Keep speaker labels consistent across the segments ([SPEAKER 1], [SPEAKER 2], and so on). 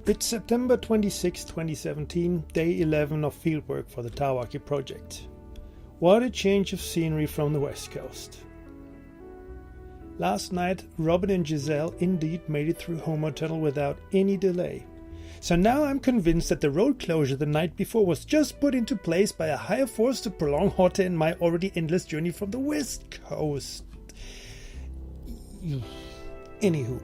[SPEAKER 1] It's September 26, 2017, day 11 of fieldwork for the Tawaki project. What a change of scenery from the west coast. Last night, Robin and Giselle indeed made it through Homer Tunnel without any delay. So now I'm convinced that the road closure the night before was just put into place by a higher force to prolong Hotte and my already endless journey from the west coast. Anywho.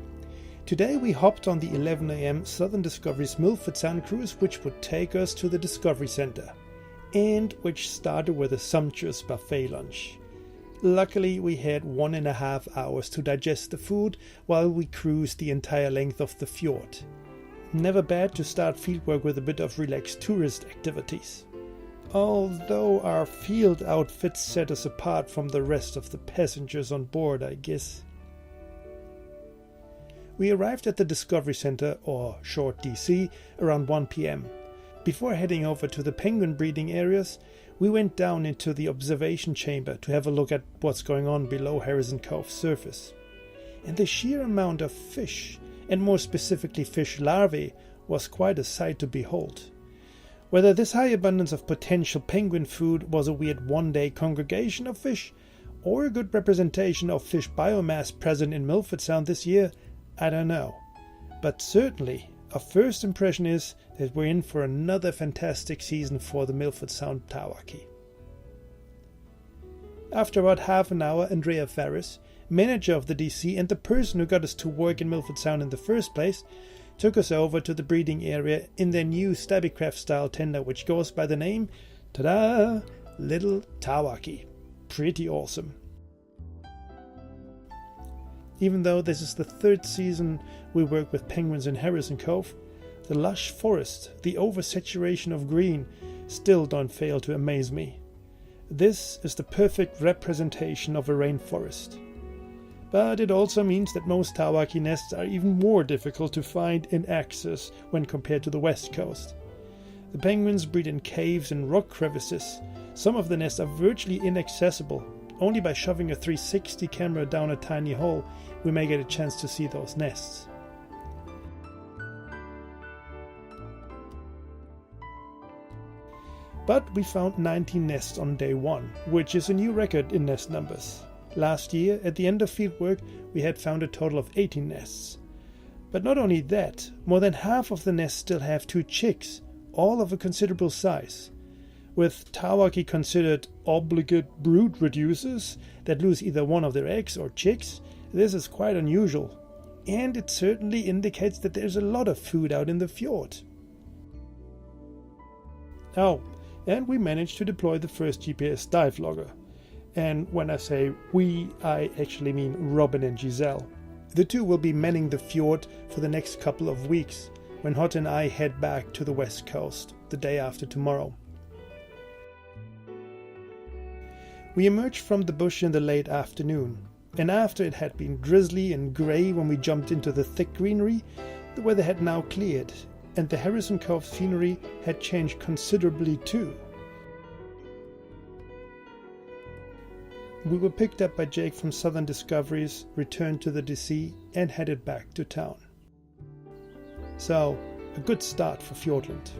[SPEAKER 1] Today we hopped on the 11 AM Southern Discovery's Milford Sound cruise, which would take us to the Discovery Center, and which started with a sumptuous buffet lunch. Luckily we had 1.5 hours to digest the food while we cruised the entire length of the fjord. Never bad to start fieldwork with a bit of relaxed tourist activities. Although our field outfits set us apart from the rest of the passengers on board, I guess. We arrived at the Discovery Center, or short DC, around 1 PM. Before heading over to the penguin breeding areas, we went down into the observation chamber to have a look at what's going on below Harrison Cove's surface. And the sheer amount of fish, and more specifically fish larvae, was quite a sight to behold. Whether this high abundance of potential penguin food was a weird one-day congregation of fish, or a good representation of fish biomass present in Milford Sound this year, I don't know, but certainly our first impression is that we're in for another fantastic season for the Milford Sound Tawaki. After about half an hour, Andrea Ferris, manager of the DC and the person who got us to work in Milford Sound in the first place, took us over to the breeding area in their new Stabbycraft style tender, which goes by the name, ta-da, Little Tawaki. Pretty awesome. Even though this is the third season we work with penguins in Harrison Cove, the lush forest, the oversaturation of green, still don't fail to amaze me. This is the perfect representation of a rainforest. But it also means that most Tawaki nests are even more difficult to find and access when compared to the west coast. The penguins breed in caves and rock crevices. Some of the nests are virtually inaccessible. Only by shoving a 360 camera down a tiny hole, we may get a chance to see those nests. But we found 19 nests on day 1, which is a new record in nest numbers. Last year, at the end of fieldwork, we had found a total of 18 nests. But not only that, more than half of the nests still have 2 chicks, all of a considerable size. With Tawaki considered obligate brood reducers that lose either one of their eggs or chicks, this is quite unusual, and it certainly indicates that there's a lot of food out in the fjord. Oh, and we managed to deploy the first GPS dive logger. And when I say we, I actually mean Robin and Giselle. The two will be manning the fjord for the next couple of weeks, when Hotte and I head back to the west coast the day after tomorrow. We emerged from the bush in the late afternoon, and after it had been drizzly and grey when we jumped into the thick greenery, the weather had now cleared, and the Harrison Cove scenery had changed considerably too. We were picked up by Jake from Southern Discoveries, returned to the DC, and headed back to town. So, a good start for Fiordland.